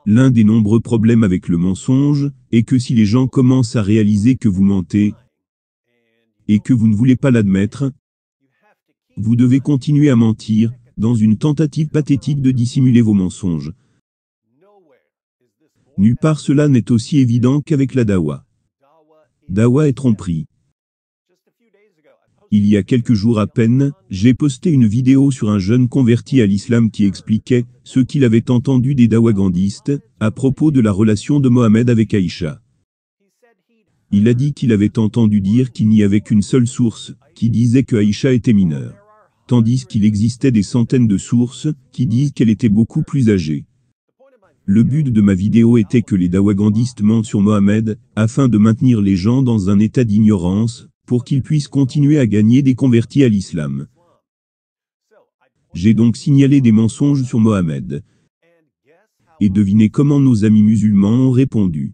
L'un des nombreux problèmes avec le mensonge est que si les gens commencent à réaliser que vous mentez et que vous ne voulez pas l'admettre, vous devez continuer à mentir, dans une tentative pathétique de dissimuler vos mensonges. Nulle part cela n'est aussi évident qu'avec la dawa. Dawa est tromperie. Il y a quelques jours à peine, j'ai posté une vidéo sur un jeune converti à l'islam qui expliquait ce qu'il avait entendu des dawagandistes à propos de la relation de Mohammed avec Aïcha. Il a dit qu'il avait entendu dire qu'il n'y avait qu'une seule source qui disait que Aïcha était mineure, tandis qu'il existait des centaines de sources qui disent qu'elle était beaucoup plus âgée. Le but de ma vidéo était que les dawagandistes mentent sur Mohammed afin de maintenir les gens dans un état d'ignorance pour qu'ils puissent continuer à gagner des convertis à l'islam. J'ai donc signalé des mensonges sur Mohammed. Et devinez comment nos amis musulmans ont répondu.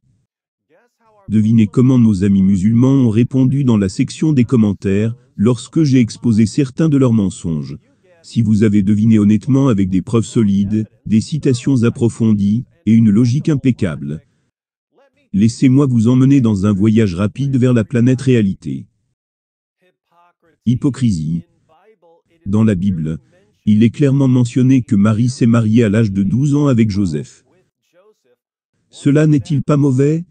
Devinez comment nos amis musulmans ont répondu dans la section des commentaires lorsque j'ai exposé certains de leurs mensonges. Si vous avez deviné honnêtement avec des preuves solides, des citations approfondies et une logique impeccable, laissez-moi vous emmener dans un voyage rapide vers la planète réalité. Hypocrisie. Dans la Bible, il est clairement mentionné que Marie s'est mariée à l'âge de 12 ans avec Joseph. Cela n'est-il pas mauvais?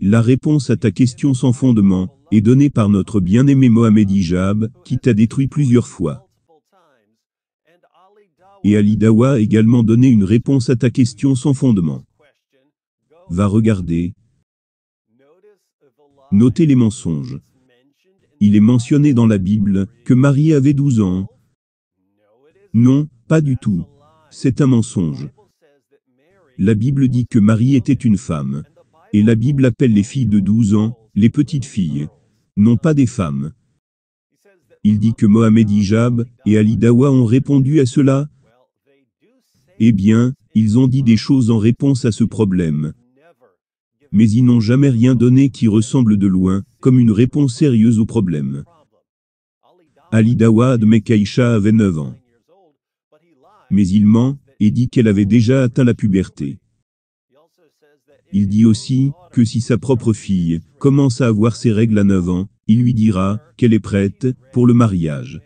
La réponse à ta question sans fondement est donnée par notre bien-aimé Mohammed Hijab, qui t'a détruit plusieurs fois. Et Ali Dawa a également donné une réponse à ta question sans fondement. Va regarder. Notez les mensonges. Il est mentionné dans la Bible que Marie avait 12 ans. Non, pas du tout. C'est un mensonge. La Bible dit que Marie était une femme. Et la Bible appelle les filles de 12 ans, les petites filles, non pas des femmes. Il dit que Mohammed Hijab et Ali Dawa ont répondu à cela. Eh bien, ils ont dit des choses en réponse à ce problème. Mais ils n'ont jamais rien donné qui ressemble de loin, comme une réponse sérieuse au problème. Ali Dawa admet qu'Aïcha avait 9 ans. Mais il ment, et dit qu'elle avait déjà atteint la puberté. Il dit aussi que si sa propre fille commence à avoir ses règles à 9 ans, il lui dira qu'elle est prête pour le mariage.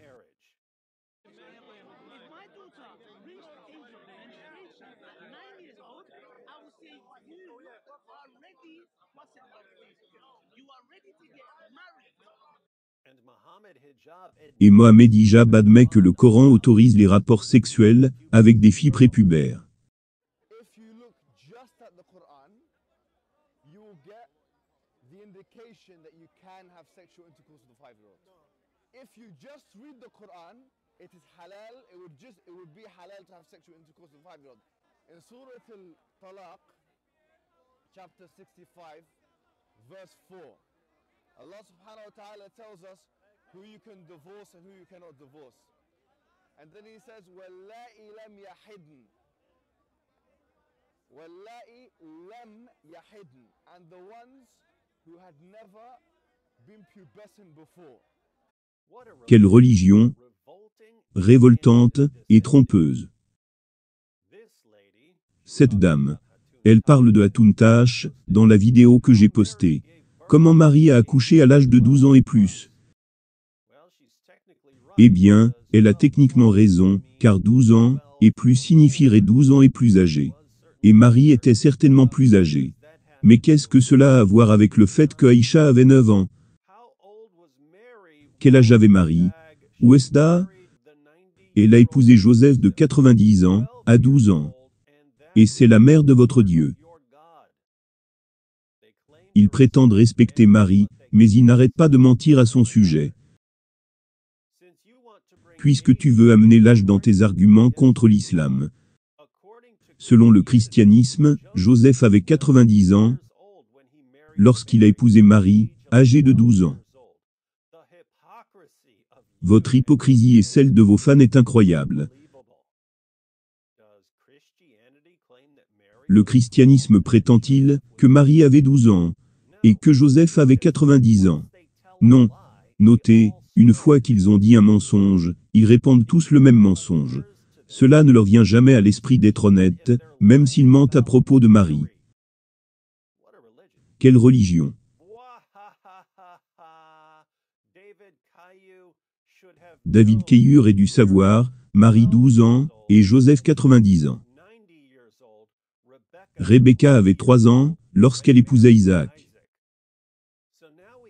Et Mohammed Hijab admet que le Coran autorise les rapports sexuels avec des filles prépubères. Allah subhanahu wa ta'ala tells us who you can divorce and who you cannot divorce. And then he says, وَاللَّائِ لَمْ يَحِدْنَ. وَاللَّائِ لَمْ يَحِدْنَ. And the ones who had never been pubescent before. Quelle religion révoltante et trompeuse. Cette dame, elle parle de Hatuntash dans la vidéo que j'ai postée. Comment Marie a accouché à l'âge de 12 ans et plus? Eh bien, elle a techniquement raison, car 12 ans et plus signifierait 12 ans et plus âgé. Et Marie était certainement plus âgée. Mais qu'est-ce que cela a à voir avec le fait que Aïcha avait 9 ans? Quel âge avait Marie? Ouesda? Elle a épousé Joseph de 90 ans, à 12 ans. Et c'est la mère de votre Dieu. Ils prétendent respecter Marie, mais ils n'arrêtent pas de mentir à son sujet. Puisque tu veux amener l'âge dans tes arguments contre l'islam. Selon le christianisme, Joseph avait 90 ans lorsqu'il a épousé Marie, âgée de 12 ans. Votre hypocrisie et celle de vos fans est incroyable. Le christianisme prétend-il que Marie avait 12 ans et que Joseph avait 90 ans? Non. Notez, une fois qu'ils ont dit un mensonge, ils répandent tous le même mensonge. Cela ne leur vient jamais à l'esprit d'être honnêtes, même s'ils mentent à propos de Marie. Quelle religion! David Caillou aurait dû savoir, Marie 12 ans, et Joseph 90 ans. Rebecca avait 3 ans, lorsqu'elle épousa Isaac.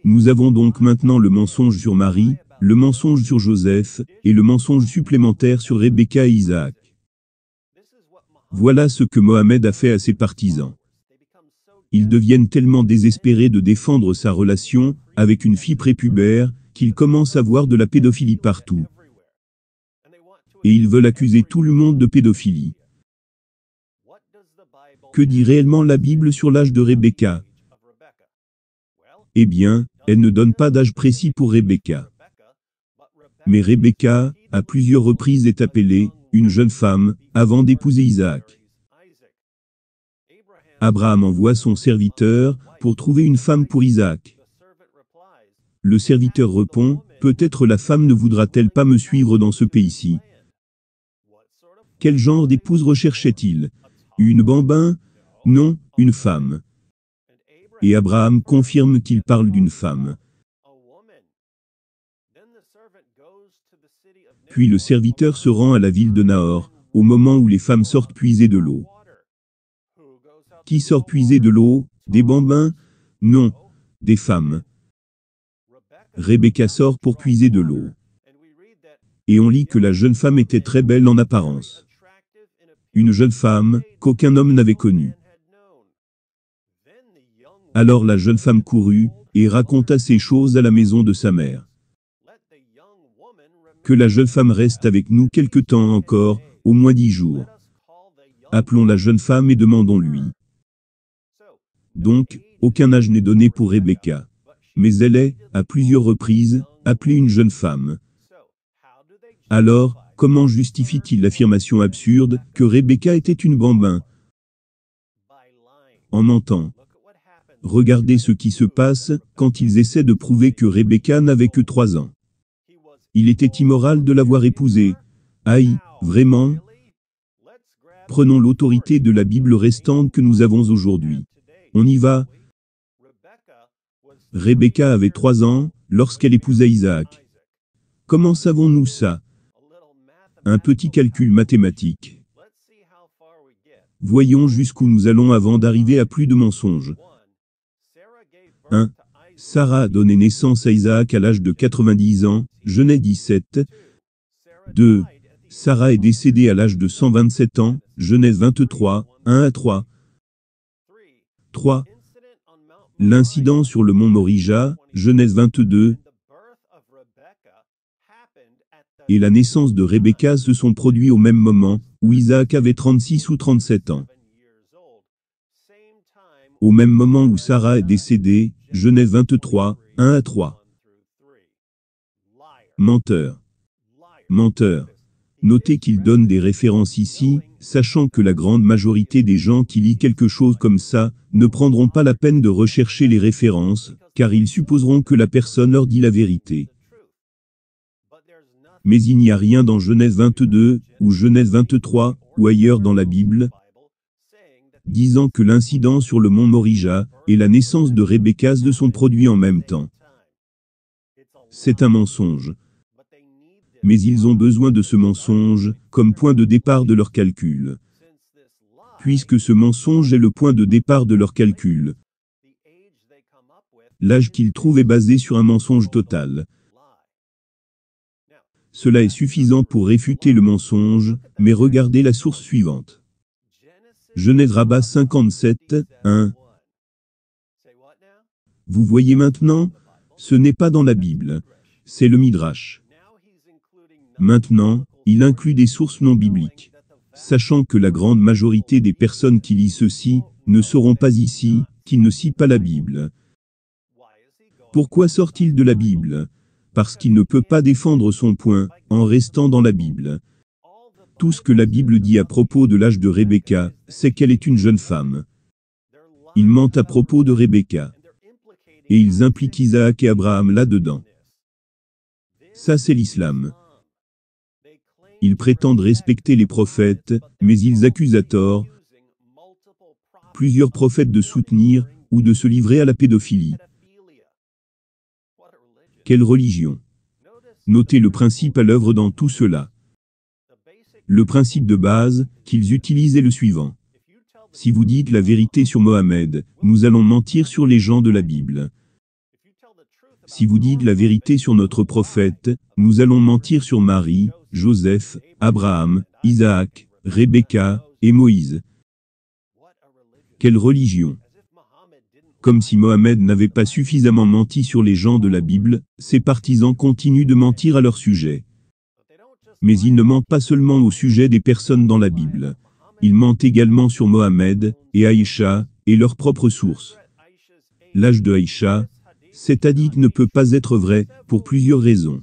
Nous avons donc maintenant le mensonge sur Marie, le mensonge sur Joseph, et le mensonge supplémentaire sur Rebecca et Isaac. Voilà ce que Mohammed a fait à ses partisans. Ils deviennent tellement désespérés de défendre sa relation avec une fille prépubère qu'ils commencent à voir de la pédophilie partout. Et ils veulent accuser tout le monde de pédophilie. Que dit réellement la Bible sur l'âge de Rebecca? Eh bien, elle ne donne pas d'âge précis pour Rebecca. Mais Rebecca, à plusieurs reprises est appelée une jeune femme, avant d'épouser Isaac. Abraham envoie son serviteur pour trouver une femme pour Isaac. Le serviteur répond, peut-être la femme ne voudra-t-elle pas me suivre dans ce pays-ci? Quel genre d'épouse recherchait-il? Une bambin? Non, une femme. Et Abraham confirme qu'il parle d'une femme. Puis le serviteur se rend à la ville de Nahor, au moment où les femmes sortent puiser de l'eau. Qui sort puiser de l'eau? Des bambins? Non, des femmes. Rebecca sort pour puiser de l'eau. Et on lit que la jeune femme était très belle en apparence. Une jeune femme qu'aucun homme n'avait connue. Alors la jeune femme courut et raconta ces choses à la maison de sa mère. Que la jeune femme reste avec nous quelque temps encore, au moins 10 jours. Appelons la jeune femme et demandons-lui. Donc, aucun âge n'est donné pour Rebecca. Mais elle est, à plusieurs reprises, appelée une jeune femme. Alors, comment justifie-t-il l'affirmation absurde que Rebecca était une bambin? En mentant. Regardez ce qui se passe quand ils essaient de prouver que Rebecca n'avait que 3 ans. Il était immoral de l'avoir épousée. Aïe, vraiment? Prenons l'autorité de la Bible restante que nous avons aujourd'hui. On y va. Rebecca avait 3 ans, lorsqu'elle épousa Isaac. Comment savons-nous ça? Un petit calcul mathématique. Voyons jusqu'où nous allons avant d'arriver à plus de mensonges. 1. Sarah a donné naissance à Isaac à l'âge de 90 ans, Genèse 17. 2. Sarah est décédée à l'âge de 127 ans, Genèse 23, 1 à 3. 3. L'incident sur le mont Morija, Genèse 22, et la naissance de Rebecca se sont produits au même moment, où Isaac avait 36 ou 37 ans. Au même moment où Sarah est décédée, Genèse 23, 1 à 3. Menteur. Menteur. Notez qu'il donne des références ici, sachant que la grande majorité des gens qui lisent quelque chose comme ça, ne prendront pas la peine de rechercher les références, car ils supposeront que la personne leur dit la vérité. Mais il n'y a rien dans Genèse 22, ou Genèse 23, ou ailleurs dans la Bible, disant que l'incident sur le mont Morija et la naissance de Rebecca se sont produits en même temps. C'est un mensonge. Mais ils ont besoin de ce mensonge comme point de départ de leur calcul. Puisque ce mensonge est le point de départ de leur calcul, l'âge qu'ils trouvent est basé sur un mensonge total. Cela est suffisant pour réfuter le mensonge, mais regardez la source suivante. Genèse Rabbah 57, 1. Vous voyez maintenant, ce n'est pas dans la Bible, c'est le Midrash. Maintenant, il inclut des sources non bibliques. Sachant que la grande majorité des personnes qui lisent ceci ne sauront pas ici qu'ils ne citent pas la Bible. Pourquoi sort-il de la Bible? Parce qu'il ne peut pas défendre son point en restant dans la Bible. Tout ce que la Bible dit à propos de l'âge de Rebecca, c'est qu'elle est une jeune femme. Ils mentent à propos de Rebecca. Et ils impliquent Isaac et Abraham là-dedans. Ça c'est l'islam. Ils prétendent respecter les prophètes, mais ils accusent à tort plusieurs prophètes de soutenir ou de se livrer à la pédophilie. Quelle religion? Notez le principe à l'œuvre dans tout cela. Le principe de base qu'ils utilisent est le suivant. Si vous dites la vérité sur Mohammed, nous allons mentir sur les gens de la Bible. Si vous dites la vérité sur notre prophète, nous allons mentir sur Marie, Joseph, Abraham, Isaac, Rebecca et Moïse. Quelle religion? Comme si Mohammed n'avait pas suffisamment menti sur les gens de la Bible, ses partisans continuent de mentir à leur sujet. Mais ils ne mentent pas seulement au sujet des personnes dans la Bible. Ils mentent également sur Mohammed et Aïcha et leurs propres sources. L'âge de Aïcha, cet hadith ne peut pas être vrai pour plusieurs raisons.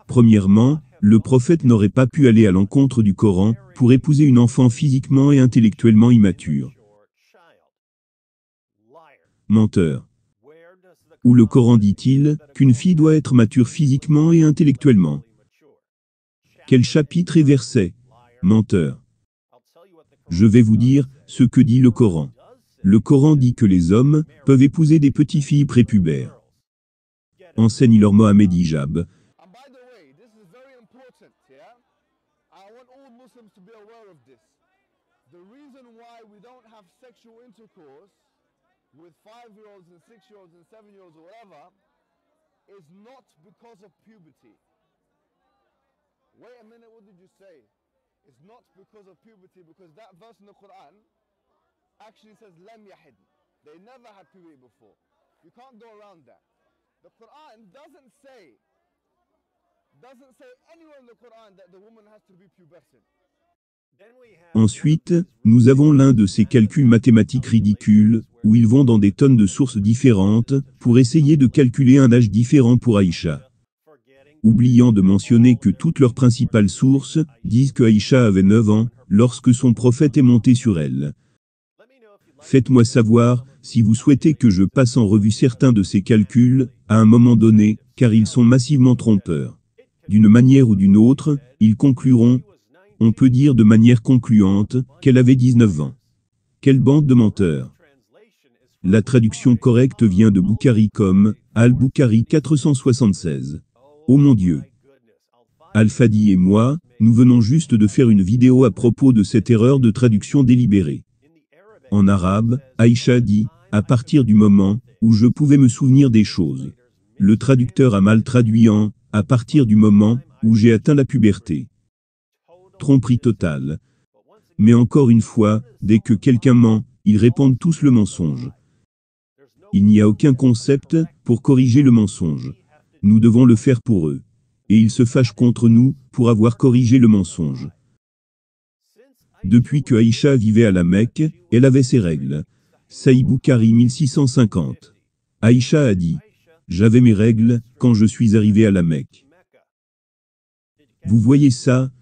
Premièrement, le prophète n'aurait pas pu aller à l'encontre du Coran pour épouser une enfant physiquement et intellectuellement immature. Menteur. Où le Coran dit-il qu'une fille doit être mature physiquement et intellectuellement? Quel chapitre et verset? Menteur. Je vais vous dire ce que dit le Coran. Le Coran dit que les hommes peuvent épouser des petites filles prépubères. Enseigne-leur Mohammed hijab. And by the way, this is very important, yeah? I want all Muslims to be aware of this. The reason why we don't have sexual intercourse with 5-year-olds and 6-year-olds and 7-year-olds or whatever is not because of puberty. Wait a minute, what did you say? It's not because of puberty, because that verse in the Quran actually says lam yahid. They never had puberty before. You can't go around that. The Quran doesn't say anywhere in the Quran that the woman has to be pubescent. Ensuite, nous avons l'un de ces calculs mathématiques ridicules, où ils vont dans des tonnes de sources différentes, pour essayer de calculer un âge différent pour Aïcha. Oubliant de mentionner que toutes leurs principales sources disent que Aïcha avait 9 ans, lorsque son prophète est monté sur elle. Faites-moi savoir, si vous souhaitez que je passe en revue certains de ces calculs, à un moment donné, car ils sont massivement trompeurs. D'une manière ou d'une autre, ils concluront. On peut dire de manière concluante qu'elle avait 19 ans. Quelle bande de menteurs! La traduction correcte vient de Bukhari comme Al-Bukhari 476. Oh mon Dieu! Al-Fadi et moi, nous venons juste de faire une vidéo à propos de cette erreur de traduction délibérée. En arabe, Aïcha dit « à partir du moment où je pouvais me souvenir des choses ». Le traducteur a mal traduit en « à partir du moment où j'ai atteint la puberté ». Tromperie totale. Mais encore une fois, dès que quelqu'un ment, ils répandent tous le mensonge. Il n'y a aucun concept pour corriger le mensonge. Nous devons le faire pour eux. Et ils se fâchent contre nous pour avoir corrigé le mensonge. Depuis que Aïcha vivait à la Mecque, elle avait ses règles. Sahih Bukhari 1650. Aïcha a dit « J'avais mes règles quand je suis arrivé à la Mecque. » Vous voyez ça?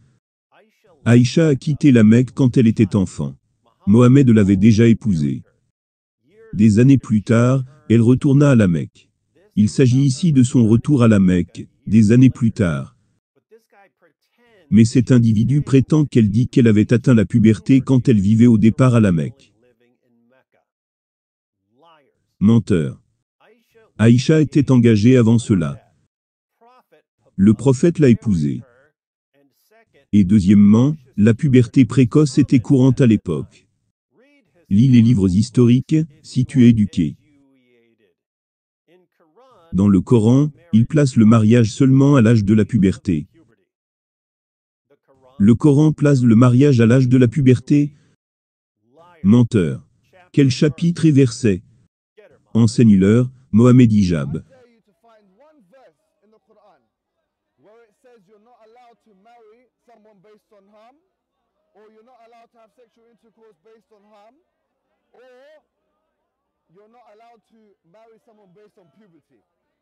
Aïcha a quitté la Mecque quand elle était enfant. Mohammed l'avait déjà épousée. Des années plus tard, elle retourna à la Mecque. Il s'agit ici de son retour à la Mecque, des années plus tard. Mais cet individu prétend qu'elle dit qu'elle avait atteint la puberté quand elle vivait au départ à la Mecque. Menteur. Aïcha était engagée avant cela. Le prophète l'a épousée. Et deuxièmement, la puberté précoce était courante à l'époque. Lis les livres historiques, si tu es éduqué. Dans le Coran, il place le mariage seulement à l'âge de la puberté. Le Coran place le mariage à l'âge de la puberté? Menteur. Quel chapitre et verset? Enseigne-leur, Mohammed hijab.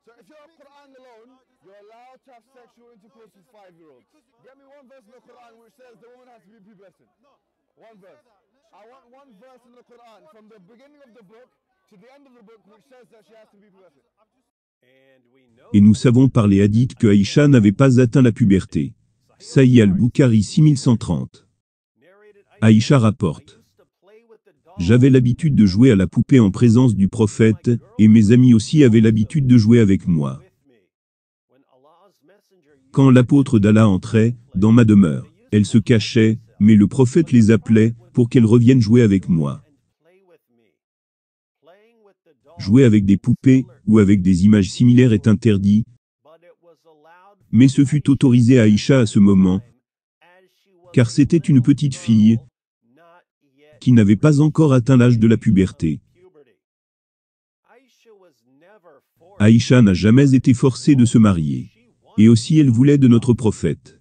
So if you're Quran alone, you're allowed to have sexual intercourse with 5-year-olds. Get me one verse in the Quran which says the woman has to be pubescent. One verse. I want one verse in the Quran from the beginning of the book to the end of the book which says that she has to be pubescent. Et nous savons par les hadiths que Aïcha n'avait pas atteint la puberté. Sahih al-Bukhari 6130. Aïcha rapporte. J'avais l'habitude de jouer à la poupée en présence du prophète, et mes amis aussi avaient l'habitude de jouer avec moi. Quand l'apôtre d'Allah entrait dans ma demeure, elles se cachaient, mais le prophète les appelait pour qu'elles reviennent jouer avec moi. Jouer avec des poupées ou avec des images similaires est interdit, mais ce fut autorisé à Aïcha à ce moment, car c'était une petite fille qui n'avait pas encore atteint l'âge de la puberté. Aïcha n'a jamais été forcée de se marier. Et aussi elle voulait de notre prophète.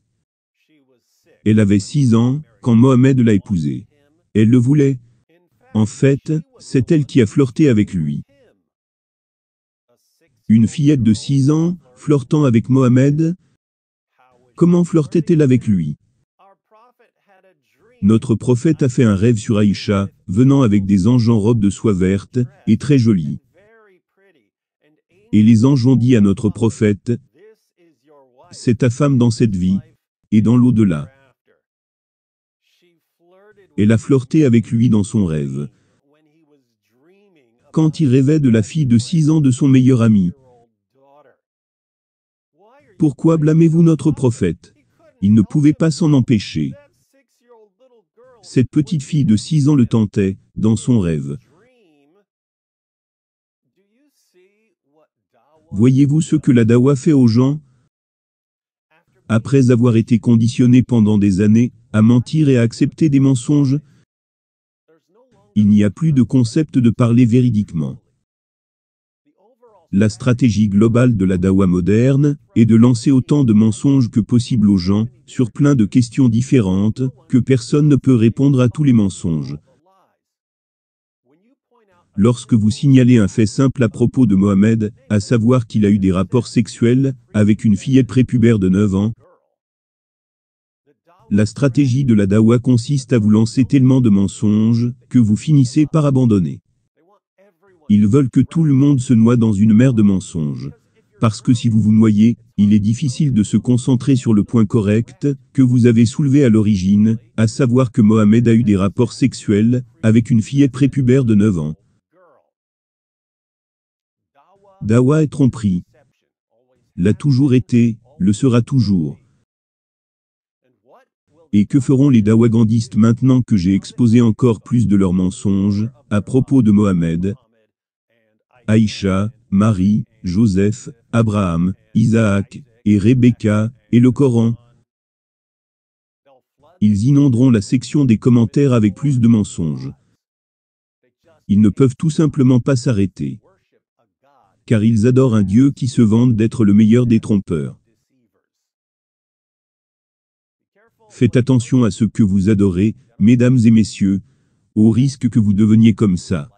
Elle avait 6 ans quand Mohammed l'a épousée. Elle le voulait. En fait, c'est elle qui a flirté avec lui. Une fillette de 6 ans, flirtant avec Mohammed, comment flirtait-elle avec lui? Notre prophète a fait un rêve sur Aïcha, venant avec des anges en robe de soie verte, et très jolie. Et les anges ont dit à notre prophète, c'est ta femme dans cette vie, et dans l'au-delà. Elle a flirté avec lui dans son rêve. Quand il rêvait de la fille de 6 ans de son meilleur ami. Pourquoi blâmez-vous notre prophète? Il ne pouvait pas s'en empêcher. Cette petite fille de 6 ans le tentait, dans son rêve. Voyez-vous ce que la dawa fait aux gens? Après avoir été conditionnés pendant des années, à mentir et à accepter des mensonges, il n'y a plus de concept de parler véridiquement. La stratégie globale de la dawa moderne est de lancer autant de mensonges que possible aux gens, sur plein de questions différentes, que personne ne peut répondre à tous les mensonges. Lorsque vous signalez un fait simple à propos de Mohammed, à savoir qu'il a eu des rapports sexuels avec une fillette prépubère de 9 ans, la stratégie de la dawa consiste à vous lancer tellement de mensonges que vous finissez par abandonner. Ils veulent que tout le monde se noie dans une mer de mensonges. Parce que si vous vous noyez, il est difficile de se concentrer sur le point correct que vous avez soulevé à l'origine, à savoir que Mohammed a eu des rapports sexuels avec une fillette prépubère de 9 ans. Dawa est tromperie. L'a toujours été, le sera toujours. Et que feront les dawagandistes maintenant que j'ai exposé encore plus de leurs mensonges, à propos de Mohammed, Aïcha, Marie, Joseph, Abraham, Isaac, et Rebecca, et le Coran? Ils inonderont la section des commentaires avec plus de mensonges. Ils ne peuvent tout simplement pas s'arrêter. Car ils adorent un Dieu qui se vante d'être le meilleur des trompeurs. Faites attention à ce que vous adorez, mesdames et messieurs, au risque que vous deveniez comme ça.